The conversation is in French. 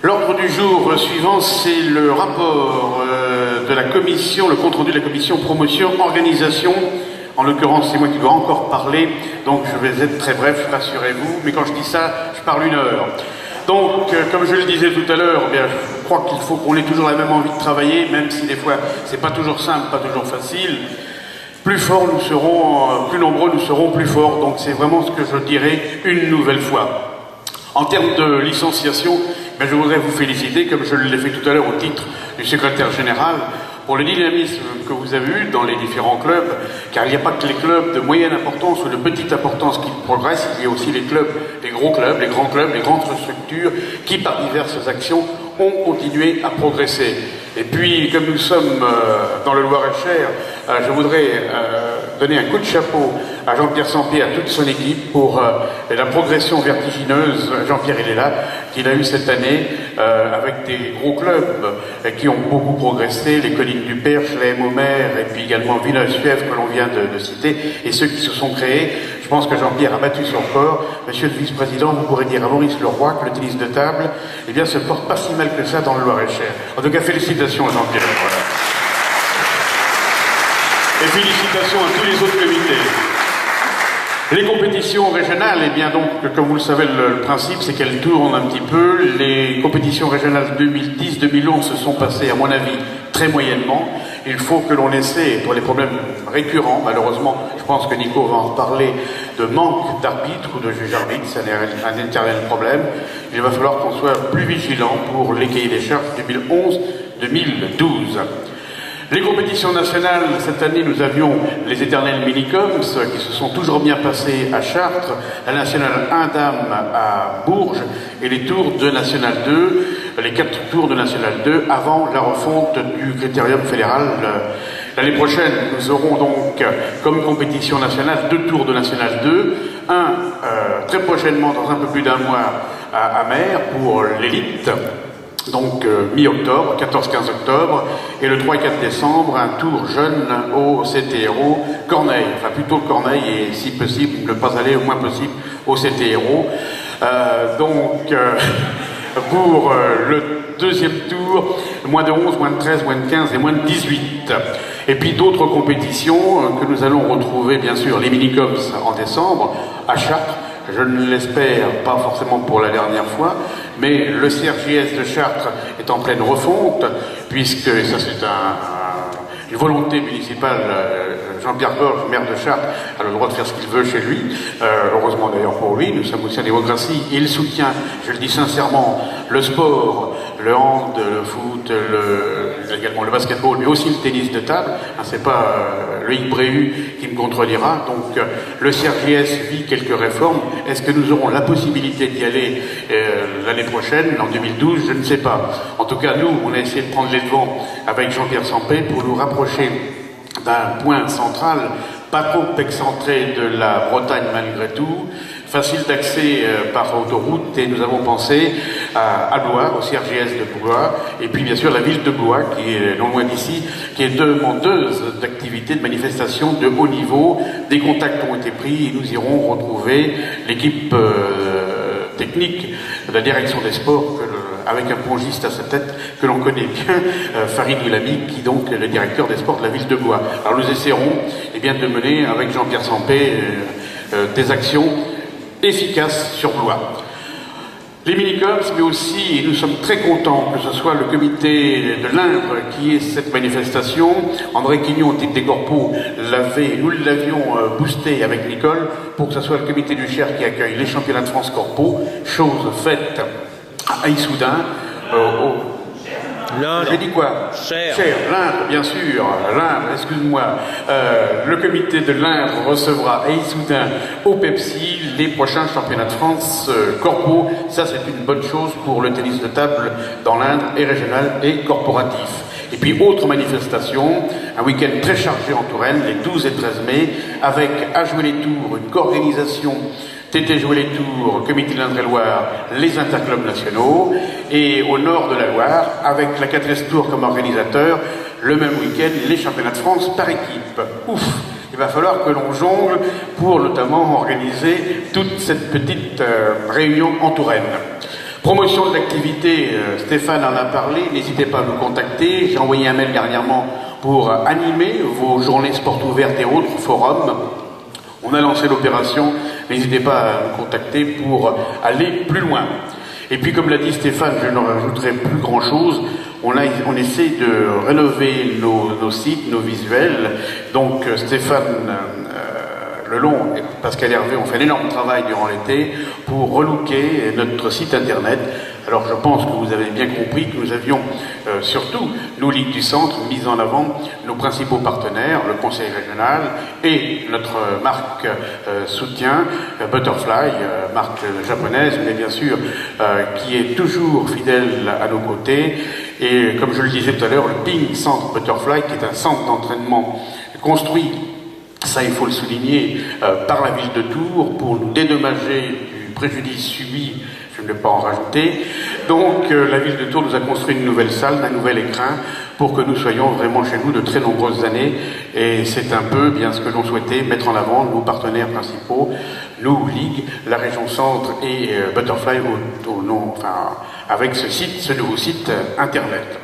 L'ordre du jour suivant, c'est le rapport de la commission, le compte-rendu de la commission promotion, organisation. En l'occurrence, c'est moi qui dois encore parler, donc je vais être très bref, rassurez-vous, mais quand je dis ça, je parle 1 heure. Donc, comme je le disais tout à l'heure, je crois qu'il faut qu'on ait toujours la même envie de travailler, même si des fois, c'est pas toujours simple, pas toujours facile. Plus forts nous serons, plus nombreux nous serons plus forts, donc c'est vraiment ce que je dirais une nouvelle fois. En termes de licenciation, je voudrais vous féliciter, comme je l'ai fait tout à l'heure au titre du secrétaire général, pour le dynamisme que vous avez eu dans les différents clubs, car il n'y a pas que les clubs de moyenne importance ou de petite importance qui progressent, il y a aussi les clubs, les gros clubs, les grands clubs, les grandes structures qui, par diverses actions, ont continué à progresser. Et puis, comme nous sommes dans le Loir-et-Cher, je voudrais donner un coup de chapeau à Jean-Pierre Sampé et à toute son équipe pour la progression vertigineuse, Jean-Pierre il est là, qu'il a eu cette année avec des gros clubs qui ont beaucoup progressé, les Collines du Perche, la Momer et puis également Villeneuve que l'on vient de citer, et ceux qui se sont créés. Je pense que Jean-Pierre a battu son corps. Monsieur le vice-président, vous pourrez dire à Maurice Leroy que le tennis de table, se porte pas si mal que ça dans le Loir-et-Cher. En tout cas, félicitations à Jean-Pierre. Voilà. Et félicitations à tous les autres comités. Les compétitions régionales, donc, comme vous le savez, le principe, c'est qu'elles tournent un petit peu. Les compétitions régionales 2010-2011 se sont passées, à mon avis, très moyennement. Il faut que l'on essaie, pour les problèmes récurrents, malheureusement, je pense que Nico va en reparler, de manque d'arbitres ou de juges arbitres, c'est un éternel problème. Il va falloir qu'on soit plus vigilant pour les cahiers des charges 2011-2012. Les compétitions nationales, cette année, nous avions les éternels minicoms qui se sont toujours bien passés à Chartres, la nationale 1 dames à Bourges et les tours de nationale 2, les 4 tours de nationale 2 avant la refonte du critérium fédéral. L'année prochaine, nous aurons donc comme compétition nationale 2 tours de nationale 2, un très prochainement, dans un peu plus d'1 mois, à Mer pour l'élite. Donc mi-octobre, 14-15 octobre, et le 3 et 4 décembre, un tour jeune au CTRO Corneille, enfin plutôt Corneille, et si possible, ne pas aller au moins possible au CTRO. Pour le deuxième tour, moins de 11, moins de 13, moins de 15 et moins de 18. Et puis d'autres compétitions que nous allons retrouver, bien sûr, les minicoms en décembre, à Chartres. Je ne l'espère pas forcément pour la dernière fois, mais le CRJS de Chartres est en pleine refonte, puisque ça c'est une volonté municipale. Jean-Pierre Gorge, maire de Chartres, a le droit de faire ce qu'il veut chez lui. Heureusement d'ailleurs pour lui, nous sommes aussi en démocratie. Il soutient, je le dis sincèrement, le sport, le hand, le foot, également le basketball, mais aussi le tennis de table. C'est pas Loïc Bréhu qui me contredira. Donc le CRJS vit quelques réformes. Est-ce que nous aurons la possibilité d'y aller l'année prochaine, en 2012? Je ne sais pas. En tout cas, nous, on a essayé de prendre les devants avec Jean-Pierre Sampé pour nous rapprocher d'un point central, pas trop excentré de la Bretagne malgré tout, facile d'accès par autoroute, et nous avons pensé à Blois, au CRJS de Blois, et puis bien sûr la ville de Blois, qui est non loin d'ici, qui est demandeuse d'activités, de manifestations de haut niveau. Des contacts ont été pris et nous irons retrouver l'équipe technique de la direction des sports, avec un pongiste à sa tête que l'on connaît bien, Farid Oulami, qui donc est le directeur des sports de la ville de Blois. Alors nous essaierons de mener avec Jean-Pierre Sampé des actions efficaces sur Blois. Les minicoms, mais aussi, et nous sommes très contents que ce soit le comité de l'Indre qui ait cette manifestation. André Quignon, titre des corpos, nous l'avions boosté avec Nicole pour que ce soit le comité du Cher qui accueille les championnats de France corpos, chose faite à Issoudun, j'ai dit quoi? Cher, l'Indre, bien sûr, l'Indre, excuse-moi. Le comité de l'Indre recevra à Issoudun, au Pepsi, les prochains championnats de France corpo. Ça, c'est une bonne chose pour le tennis de table dans l'Indre, et régional et corporatif. Et puis, autre manifestation, un week-end très chargé en Touraine, les 12 et 13 mai, avec à jouer les tours, une co-organisation TT Jouer les Tours, Comité de l'Indre-et-Loire, les interclubs nationaux, et au nord de la Loire, avec la 4S Tour comme organisateur, le même week-end, les championnats de France par équipe. Ouf! Il va falloir que l'on jongle pour notamment organiser toute cette petite réunion en Touraine. Promotion de l'activité, Stéphane en a parlé, n'hésitez pas à nous contacter. J'ai envoyé un mail dernièrement pour animer vos journées sports ouvertes et autres forums. On a lancé l'opération, n'hésitez pas à nous contacter pour aller plus loin. Et puis comme l'a dit Stéphane, je ne rajouterai plus grand chose, on essaie de rénover nos sites, nos visuels. Donc Stéphane Lelon et Pascal Hervé ont fait un énorme travail durant l'été pour relooker notre site internet. Alors je pense que vous avez bien compris que nous avions surtout, nous Ligue du Centre, mis en avant nos principaux partenaires, le Conseil régional et notre marque soutien, Butterfly, marque japonaise, mais bien sûr qui est toujours fidèle à nos côtés. Et comme je le disais tout à l'heure, le Ping Centre Butterfly, qui est un centre d'entraînement construit, ça il faut le souligner, par la ville de Tours pour nous dédommager du préjudice subi. Je ne vais pas en rajouter. Donc la ville de Tours nous a construit une nouvelle salle, un nouvel écrin pour que nous soyons vraiment chez nous de très nombreuses années. Et c'est un peu bien ce que l'on souhaitait mettre en avant, nos partenaires principaux, nous, Ligue, la région Centre et Butterfly, avec ce nouveau site internet.